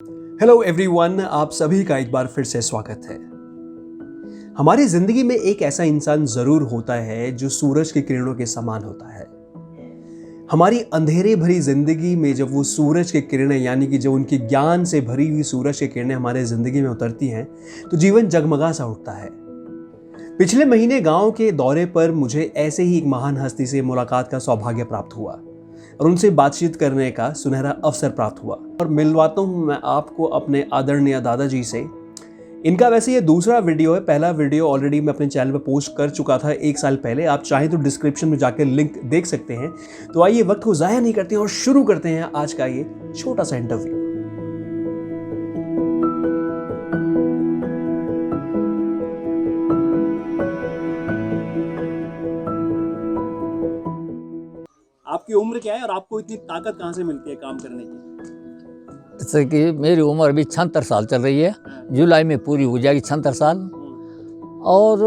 Hello everyone, आप सभी का एक बार फिर से स्वागत है। हमारी जिंदगी में एक ऐसा इंसान जरूर होता है जो सूरज की किरणों के समान होता है। हमारी अंधेरे भरी जिंदगी में जब वो सूरज की किरणें यानी कि जब उनकी ज्ञान से भरी हुई सूरज की किरणें हमारे जिंदगी में उतरती हैं तो जीवन जगमगा सा उठता है। पिछले महीने गांव के दौरे पर मुझे ऐसे ही एक महान हस्ती से मुलाकात का सौभाग्य प्राप्त हुआ और उनसे बातचीत करने का सुनहरा अवसर प्राप्त हुआ और मिलवाता हूं मैं आपको अपने आदरणीय दादाजी से। इनका वैसे ये दूसरा वीडियो है, पहला वीडियो ऑलरेडी मैं अपने चैनल पर पोस्ट कर चुका था 1 साल पहले। आप चाहें तो डिस्क्रिप्शन में जाकर लिंक देख सकते हैं। तो आइए वक्त को ज़ाया नहीं करते और शुरू करते हैं आज का ये छोटा सा इंटरव्यू। आपकी उम्र क्या है और आपको इतनी ताकत कहाँ से मिलती है काम करने की? जैसे कि मेरी उम्र अभी 76 साल चल रही है, जुलाई में पूरी हो जाएगी 76 साल। और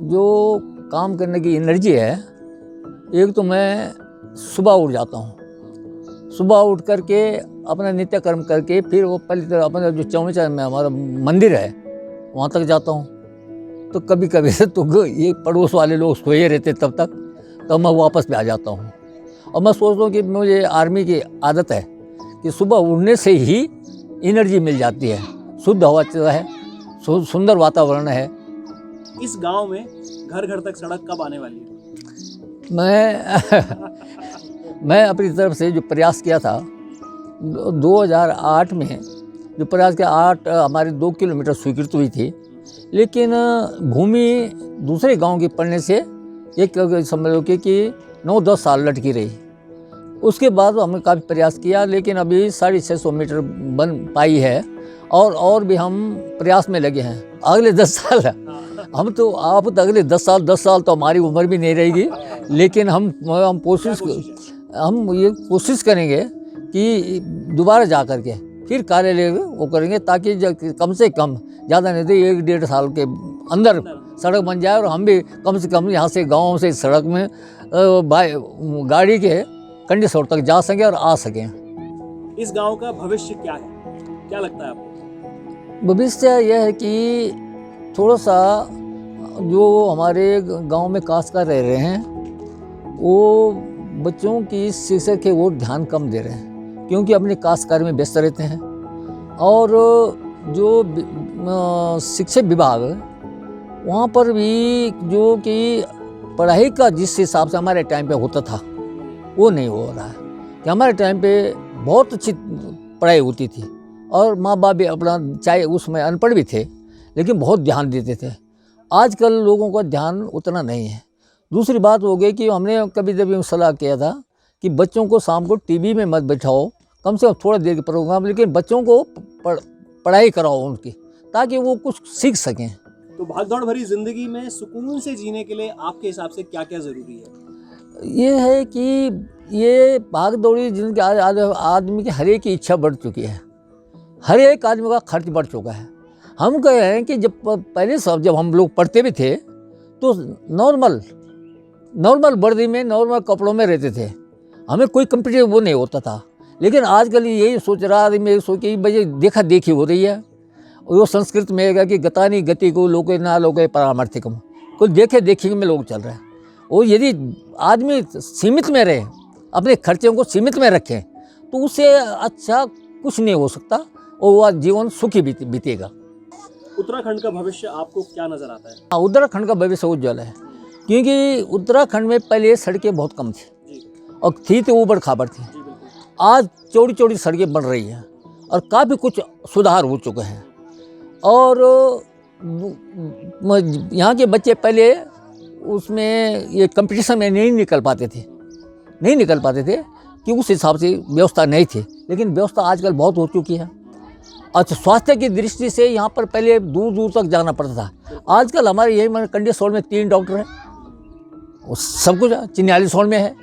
जो काम करने की एनर्जी है, एक तो मैं सुबह उठ जाता हूँ, सुबह उठ करके अपना नित्य कर्म करके फिर वो पहले तो अपना जो चौमेचा में हमारा मंदिर है वहाँ तक जाता हूँ। तो कभी कभी तो ये पड़ोस वाले लोग सोए रहते तब तक, तो मैं वापस भी आ जाता हूँ। और मैं सोचता हूँ कि मुझे आर्मी की आदत है कि सुबह उठने से ही एनर्जी मिल जाती है, शुद्ध हवा है, सुंदर वातावरण है। इस गांव में घर घर तक सड़क कब आने वाली है? मैं अपनी तरफ से जो प्रयास किया था 2008 में, जो प्रयास किया 8 हमारे 2 किलोमीटर स्वीकृत हुई थी, लेकिन भूमि दूसरे गांव की पड़ने से एक समझ लो कि 9-10 साल लटकी रही। उसके बाद हमने काफ़ी प्रयास किया, लेकिन अभी 650 मीटर बन पाई है और भी हम प्रयास में लगे हैं। अगले 10 साल हम तो आप तो अगले 10 साल तो हमारी उम्र भी नहीं रहेगी, लेकिन हम ये कोशिश करेंगे कि दोबारा जा कर के फिर कार्यालय वो करेंगे, ताकि कम से कम ज़्यादा नहीं तो 1-1.5 साल के अंदर सड़क बन जाए और हम भी कम से कम यहाँ से गाँव से सड़क में गाड़ी के कंडीसौर तक जा सकें और आ सकें। इस गांव का भविष्य क्या है, क्या लगता है आपको? भविष्य यह है कि थोड़ा सा जो हमारे गांव में काश्तकार रह रहे हैं वो बच्चों की शिक्षा के ओर ध्यान कम दे रहे हैं, क्योंकि अपने काश्तकार में व्यस्त रहते हैं। और जो शिक्षा विभाग वहाँ पर भी जो कि पढ़ाई का जिस हिसाब से हमारे टाइम पे होता था वो नहीं हो रहा है। कि हमारे टाइम पे बहुत अच्छी पढ़ाई होती थी और माँ बाप भी अपना चाहे उसमें अनपढ़ भी थे लेकिन बहुत ध्यान देते थे। आजकल लोगों का ध्यान उतना नहीं है। दूसरी बात हो गई कि हमने कभी कभी सलाह किया था कि बच्चों को शाम को टीवी में मत बैठाओ, कम से कम थोड़ा देर के प्रोग्राम, लेकिन बच्चों को पढ़ाई कराओ उनकी, ताकि वो कुछ सीख सकें। तो भागदौड़ भरी जिंदगी में सुकून से जीने के लिए आपके हिसाब से क्या क्या जरूरी है? ये है कि ये भागदौड़ी जिंदगी आदमी की हर एक की इच्छा बढ़ चुकी है, हर एक आदमी का खर्च बढ़ चुका है। हम कह रहे हैं कि जब हम लोग पढ़ते भी थे तो नॉर्मल वर्दी में, नॉर्मल कपड़ों में रहते थे, हमें कोई कंपटीशन वो नहीं होता था। लेकिन आजकल यही सोच रहा आदमी कि भाई देखा देखी हो रही है। वो संस्कृत में है कि गतानी गति को लोके ना लोके परामर्थिकम, कोई देखे देखी में लोग चल रहे हैं। और यदि आदमी सीमित में रहे, अपने खर्चों को सीमित में रखें, तो उससे अच्छा कुछ नहीं हो सकता और वह जीवन सुखी बीतेगा। उत्तराखंड का भविष्य आपको क्या नजर आता है? हाँ, उत्तराखंड का भविष्य उज्जवल है, क्योंकि उत्तराखंड में पहले सड़कें बहुत कम थी और थी तो ऊबड़ खाबड़ थी। आज चौड़ी चौड़ी सड़कें बन रही हैं और काफ़ी कुछ सुधार हो चुके हैं। और यहाँ के बच्चे पहले उसमें ये कंपटीशन में नहीं निकल पाते थे कि उस हिसाब से व्यवस्था नहीं थी, लेकिन व्यवस्था आजकल बहुत हो चुकी है। अच्छा, स्वास्थ्य की दृष्टि से यहाँ पर पहले दूर दूर तक जाना पड़ता था, आजकल हमारे यही कंडीसौर में 3 डॉक्टर हैं, सब कुछ चिन्यालीसौर में है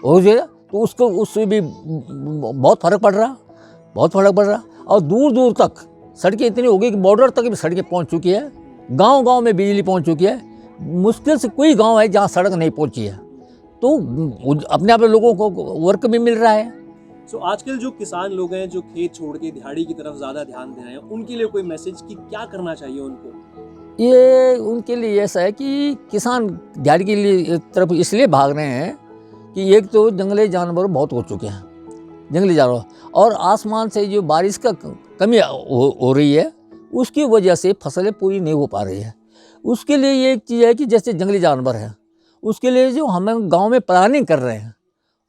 हो जाएगा, तो उससे भी बहुत फर्क पड़ रहा। और दूर दूर तक सड़कें इतनी हो गई कि बॉर्डर तक भी सड़कें पहुँच चुकी है, गांव में बिजली पहुँच चुकी है। मुश्किल से कोई गांव है जहाँ सड़क नहीं पहुँची है। तो अपने आप लोगों को वर्क भी मिल रहा है। सो आजकल जो किसान लोग हैं जो खेत छोड़ के दिहाड़ी की तरफ ज़्यादा ध्यान दे रहे हैं, उनके लिए कोई मैसेज कि क्या करना चाहिए उनको? ये उनके लिए ऐसा है कि किसान दिहाड़ी के लिए तरफ इसलिए भाग रहे हैं कि एक तो जंगली जानवर बहुत हो चुके हैं, जंगली जानवर, और आसमान से जो बारिश का कमी हो रही है उसकी वजह से फसलें पूरी नहीं हो पा रही है। उसके लिए ये एक चीज़ है कि जैसे जंगली जानवर है, उसके लिए जो हम गांव में प्लानिंग कर रहे हैं,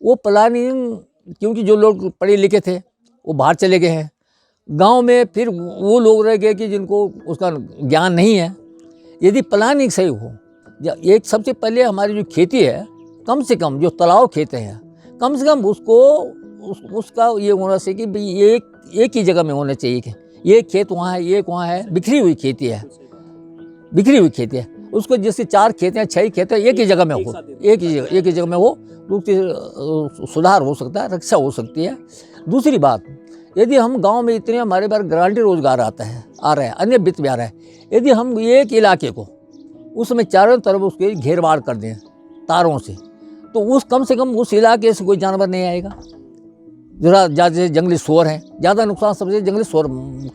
वो प्लानिंग, क्योंकि जो लोग पढ़े लिखे थे वो बाहर चले गए हैं, गांव में फिर वो लोग रह गए कि जिनको उसका ज्ञान नहीं है। यदि प्लानिंग सही हो, एक सबसे पहले हमारी जो खेती है, कम से कम जो तालाब खेते हैं, कम से कम उसको उसका ये होना चाहिए कि भाई एक ही जगह में होना चाहिए कि ये खेत वहाँ है, एक वहाँ है, बिखरी हुई खेती है, बिखरी हुई खेती है। उसको जैसे 4 खेत हैं, 6 खेत हैं, एक ही जगह में हो, एक ही जगह में हो, तो उससे सुधार हो सकता है, रक्षा हो सकती है। दूसरी बात, यदि हम गांव में इतने हमारे पास गारंटी रोजगार आ रहा है, अन्य वित्त भी आ रहा है, यदि हम एक इलाके को उसमें चारों तरफ उसके घेरबाड़ कर दें तारों से, तो उस कम से कम उस इलाके से कोई जानवर नहीं आएगा। जरा ज़्यादा जंगली सूअर है, ज़्यादा नुकसान सबसे जंगली सूअर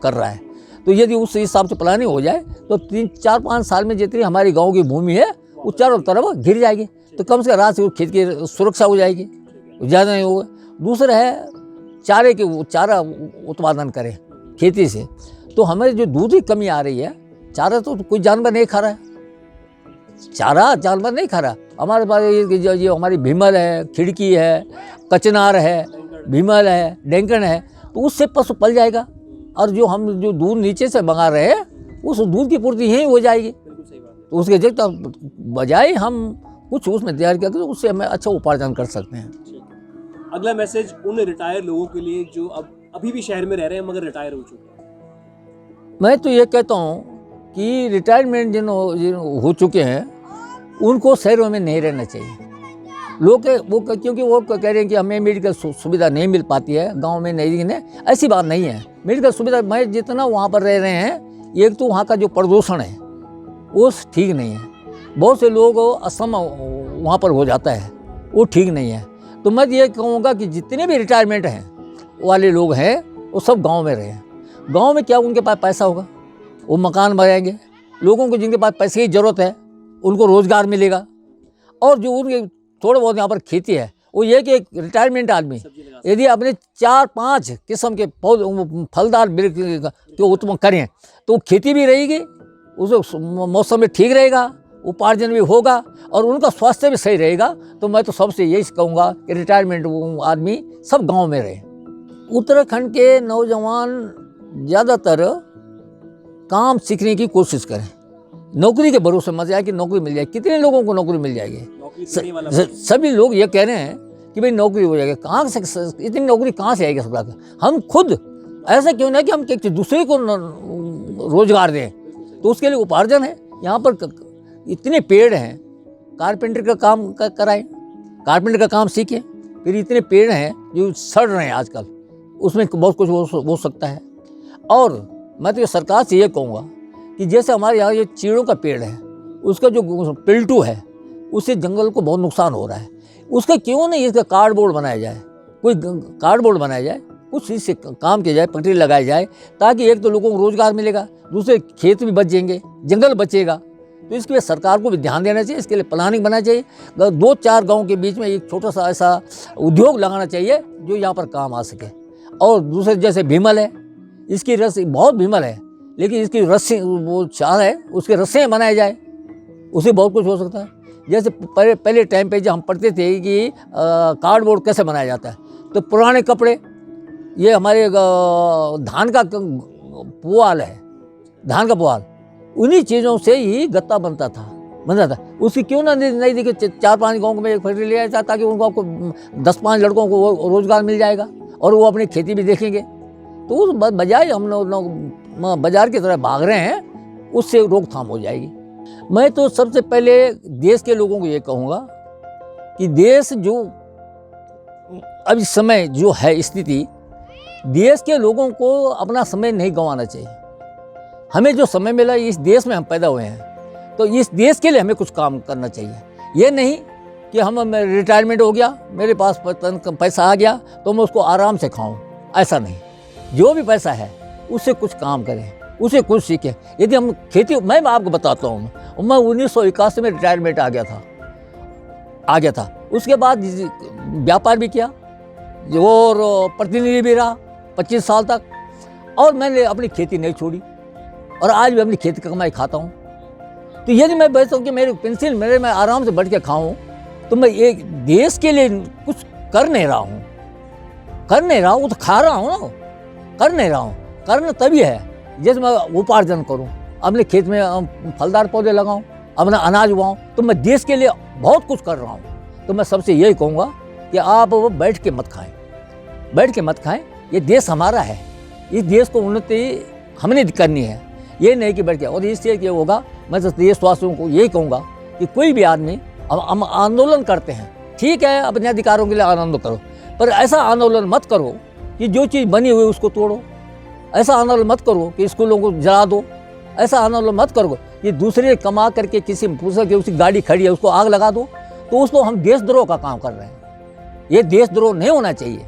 कर रहा है। तो यदि उस हिसाब से प्लानिंग हो जाए तो 3-4-5 साल में जितनी हमारी गांव की भूमि है वो चारों तरफ घिर जाएगी, तो कम से कम रात से खेत की सुरक्षा हो जाएगी, ज़्यादा नहीं होगा। दूसरा है चारा उत्पादन करें खेती से, तो हमें जो दूध की कमी आ रही है, चारा तो कोई जानवर नहीं खा रहा है, चारा जानवर नहीं खा रहा। हमारे पास ये हमारी भीमल है, खिड़की है, कचनार है, भीमल है, डेंकन है, तो उससे पशु पल जाएगा, और जो हम जो दूध नीचे से मंगा रहे हैं उस दूध की पूर्ति यहीं हो जाएगी। तो उसके जगह बजाय हम कुछ उसमें तैयार करके उससे हमें अच्छा उपार्जन कर सकते हैं। अगला मैसेज उन रिटायर लोगों के लिए जो अब अभी भी शहर में रह रहे हैं मगर रिटायर हो चुके हैं। मैं तो ये कहता हूँ कि रिटायरमेंट जिन हो चुके हैं उनको शहरों में नहीं रहना चाहिए। लोग क्योंकि वो कह रहे हैं कि हमें मेडिकल सुविधा नहीं मिल पाती है, गांव में नहीं है। ऐसी बात नहीं है, मेडिकल सुविधा मैं जितना वहाँ पर रह रहे हैं, एक तो वहाँ का जो प्रदूषण है वो ठीक नहीं है, बहुत से लोग असम वहाँ पर हो जाता है, वो ठीक नहीं है। तो मैं ये कहूँगा कि जितने भी रिटायरमेंट हैं वाले लोग हैं वो सब गाँव में रहे। गाँव में क्या उनके पास पैसा होगा, वो मकान बनाएंगे, लोगों को जिनके पास पैसे की ज़रूरत है उनको रोज़गार मिलेगा, और जो उनके थोड़ा बहुत यहाँ पर खेती है, वो ये कि एक रिटायरमेंट आदमी यदि अपने 4-5 किस्म के फलदार वृक्ष के उत्पन्न करें तो खेती भी रहेगी, उस मौसम में ठीक रहेगा, उपार्जन भी होगा, और उनका स्वास्थ्य भी सही रहेगा। तो मैं तो सबसे यही कहूँगा कि रिटायरमेंट आदमी सब गांव में रहे। उत्तराखंड के नौजवान ज़्यादातर काम सीखने की कोशिश करें, नौकरी के भरोसे मत जाए कि नौकरी मिल जाए। कितने लोगों को नौकरी मिल जाएगी? सभी लोग ये कह रहे हैं कि भाई नौकरी हो जाएगी, कहाँ से इतनी नौकरी कहाँ से आएगी? सरकार हम खुद ऐसा क्यों ना कि हम दूसरे को रोजगार दें, तो उसके लिए उपार्जन है। यहाँ पर इतने पेड़ हैं, कारपेंटर का काम कराएं, कारपेंटर का काम सीखें। फिर इतने पेड़ हैं जो सड़ रहे हैं आजकल, उसमें बहुत कुछ हो सकता है। और मैं तो ये सरकार से ये कहूँगा कि जैसे हमारे यहाँ ये चीड़ों का पेड़ है, उसका जो पिल्टू है उससे जंगल को बहुत नुकसान हो रहा है। उसका क्यों नहीं इसका कार्डबोर्ड बनाया जाए, कोई कार्डबोर्ड बनाया जाए, कुछ इससे काम किया जाए, पटरी लगाई जाए, ताकि एक तो लोगों को रोजगार मिलेगा, दूसरे खेत भी बच जाएंगे, जंगल बचेगा। तो इसके लिए सरकार को भी ध्यान देना चाहिए, इसके लिए प्लानिंग बनाना चाहिए। 2-4 गाँव के बीच में एक छोटा सा ऐसा उद्योग लगाना चाहिए जो यहाँ पर काम आ सके। और दूसरे जैसे भीमल है, इसकी रस्सी बहुत भीमल है, लेकिन इसकी रस्सी वो चार है, उसके रस्से बनाए जाए, उससे बहुत कुछ हो सकता है। जैसे पहले टाइम पे जब हम पढ़ते थे कि कार्डबोर्ड कैसे बनाया जाता है, तो पुराने कपड़े, ये हमारे धान का पुआल है, धान का पुआल, उन्हीं चीज़ों से ही गत्ता बनता था। उसकी क्यों ना नहीं देखिए 4-5 गाँव में एक फैक्ट्री ले आया था, ताकि उनको आपको 10-5 लड़कों को रोजगार मिल जाएगा और वो अपनी खेती भी देखेंगे। तो उस बजाय हम लोग बाजार की तरफ भाग रहे हैं, उससे रोकथाम हो जाएगी। मैं तो सबसे पहले देश के लोगों को ये कहूँगा कि देश जो अब इस समय जो है स्थिति, देश के लोगों को अपना समय नहीं गंवाना चाहिए। हमें जो समय मिला, इस देश में हम पैदा हुए हैं, तो इस देश के लिए हमें कुछ काम करना चाहिए। ये नहीं कि हम रिटायरमेंट हो गया, मेरे पास पैसा आ गया तो मैं उसको आराम से खाऊं, ऐसा नहीं। जो भी पैसा है उससे कुछ काम करें, उसे कुछ सीखें। यदि हम खेती, मैं आपको बताता हूँ, मैं 1981 में रिटायरमेंट आ गया था। उसके बाद व्यापार भी किया और प्रतिनिधि भी रहा 25 साल तक, और मैंने अपनी खेती नहीं छोड़ी और आज भी अपनी खेती का कमाई खाता हूँ। तो यदि मैं बैठता हूँ कि मेरे पेंसिल मेरे मैं आराम से बैठ के खाऊं, तो मैं एक देश के लिए कुछ कर नहीं रहा हूँ, वो तो खा रहा हूँ ना, कर नहीं रहा हूँ। करना तभी है जैसे मैं उपार्जन करूँ, अपने खेत में फलदार पौधे लगाऊँ, अपना अनाज उगाऊँ, तो मैं देश के लिए बहुत कुछ कर रहा हूँ। तो मैं सबसे यही कहूँगा कि आप वो बैठ के मत खाएं। ये देश हमारा है, इस देश को उन्नति हमने करनी है, ये नहीं कि बैठ के। और इससे क्या होगा, मैं तो देशवासियों को यही कहूँगा कि कोई भी आदमी, अब हम आंदोलन करते हैं, ठीक है, अपने अधिकारों के लिए आंदोलन करो, पर ऐसा आंदोलन मत करो कि जो चीज़ बनी हुई उसको तोड़ो। ऐसा आंदोलन मत करो कि स्कूलों को जला दो। ऐसा आंदोलन मत करो कि दूसरे कमा करके किसी पूछा कि उसकी गाड़ी खड़ी है उसको आग लगा दो, तो उसको हम देशद्रोह का काम कर रहे हैं। ये देशद्रोह नहीं होना चाहिए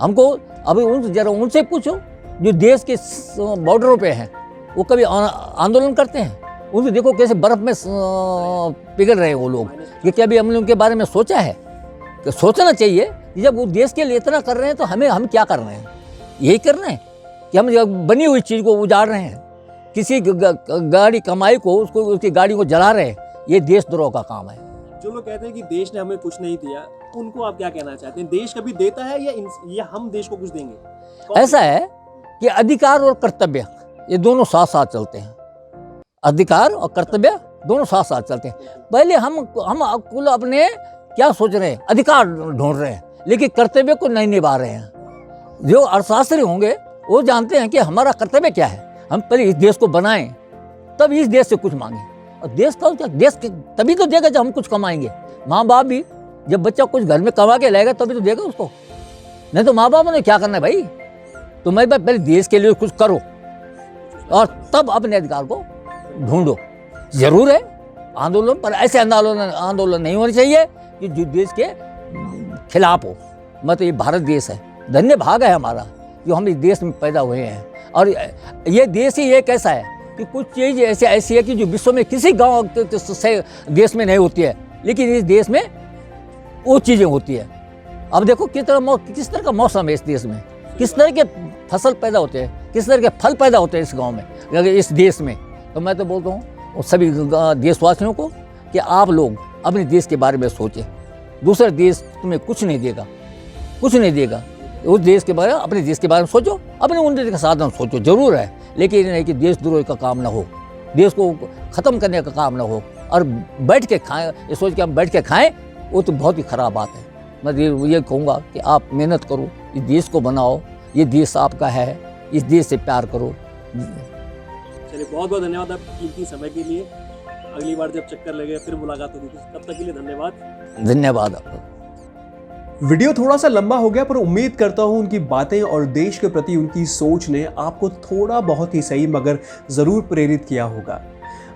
हमको। अभी जरा उनसे पूछो जो देश के बॉर्डरों पे हैं, वो कभी आंदोलन करते हैं? उनको देखो कैसे बर्फ़ में पिघल रहे हैं वो लोग। ये क्या भी हमने उनके बारे में सोचा है? कि सोचना चाहिए कि जब वो देश के लिए इतना कर रहे हैं तो हम क्या कर रहे हैं? यही कर रहे हैं कि हम बनी हुई चीज़ को उजाड़ रहे हैं, किसी गाड़ी कमाई को उसकी गाड़ी को जला रहे हैं। ये देशद्रोह का काम है। जो लोग कहते हैं कि देश ने हमें कुछ नहीं दिया, उनको आप क्या कहना चाहते हैं? देश कभी देता है या हम देश को कुछ देंगे? ऐसा है कि अधिकार और कर्तव्य ये दोनों साथ साथ चलते हैं। अधिकार और कर्तव्य दोनों साथ साथ चलते हैं। पहले हम कुल अपने क्या सोच रहे हैं, अधिकार ढूंढ रहे हैं, लेकिन कर्तव्य को नहीं निभा रहे हैं। जो अर्थशास्त्री होंगे वो जानते हैं कि हमारा कर्तव्य क्या है। हम पहले इस देश को बनाएं, तब इस देश से कुछ मांगें। और देश का क्या, देश तभी तो देगा जब हम कुछ कमाएंगे। माँ बाप भी जब बच्चा कुछ घर में कमा के लाएगा तभी तो देगा उसको, नहीं तो माँ बाप ने क्या करना है भाई। तो मैं पहले देश के लिए कुछ करो और तब अपने अधिकार को ढूंढो। जरूर है आंदोलन, पर ऐसे आंदोलन नहीं होने चाहिए कि जो देश के खिलाफ हो। मतलब ये भारत देश है, धन्य भाग है हमारा जो हम इस देश में पैदा हुए हैं। और ये देश ही एक ऐसा है कि कुछ चीज़ ऐसी है कि जो विश्व में किसी गांव देश में नहीं होती है, लेकिन इस देश में वो चीज़ें होती है। अब देखो किस तरह का मौसम है इस देश में, किस तरह के फसल पैदा होते हैं, किस तरह के फल पैदा होते हैं इस गांव में, इस देश में। तो मैं तो बोलता हूँ सभी देशवासियों को कि आप लोग अपने देश के बारे में सोचें। दूसरा देश तुम्हें कुछ नहीं देगा। उस देश के बारे में, अपने देश के बारे में सोचो, अपने उन्नति का साधन सोचो। जरूर है, लेकिन ये नहीं कि देशद्रोह का काम ना हो, देश को ख़त्म करने का काम ना हो। और बैठ के खाएं, ये सोच के हम बैठ के खाएं, वो तो बहुत ही ख़राब बात है। मैं ये कहूँगा कि आप मेहनत करो, इस देश को बनाओ, ये देश आपका है, इस देश से प्यार करो। चलिए, बहुत बहुत धन्यवाद आपके कीमती समय के लिए। अगली बार जब चक्कर लगे फिर मुलाकात होगी, तब तक के लिए धन्यवाद आपको। वीडियो थोड़ा सा लंबा हो गया, पर उम्मीद करता हूँ उनकी बातें और देश के प्रति उनकी सोच ने आपको थोड़ा बहुत ही सही मगर ज़रूर प्रेरित किया होगा।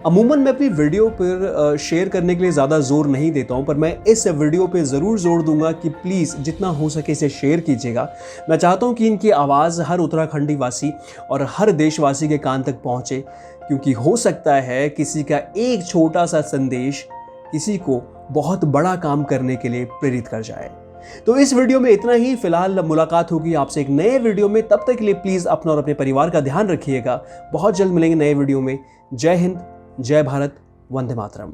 अमूमन मैं अपनी वीडियो पर शेयर करने के लिए ज़्यादा जोर नहीं देता हूँ, पर मैं इस वीडियो पे ज़रूर जोर दूंगा कि प्लीज़ जितना हो सके इसे शेयर कीजिएगा। मैं चाहता हूँ कि इनकी आवाज़ हर उत्तराखंडी वासी और हर देशवासी के कान तक पहुँचे, क्योंकि हो सकता है किसी का एक छोटा सा संदेश किसी को बहुत बड़ा काम करने के लिए प्रेरित कर जाए। तो इस वीडियो में इतना ही। फिलहाल मुलाकात होगी आपसे एक नए वीडियो में, तब तक के लिए प्लीज़ अपना और अपने परिवार का ध्यान रखिएगा। बहुत जल्द मिलेंगे नए वीडियो में। जय हिंद, जय भारत, वंदे मातरम।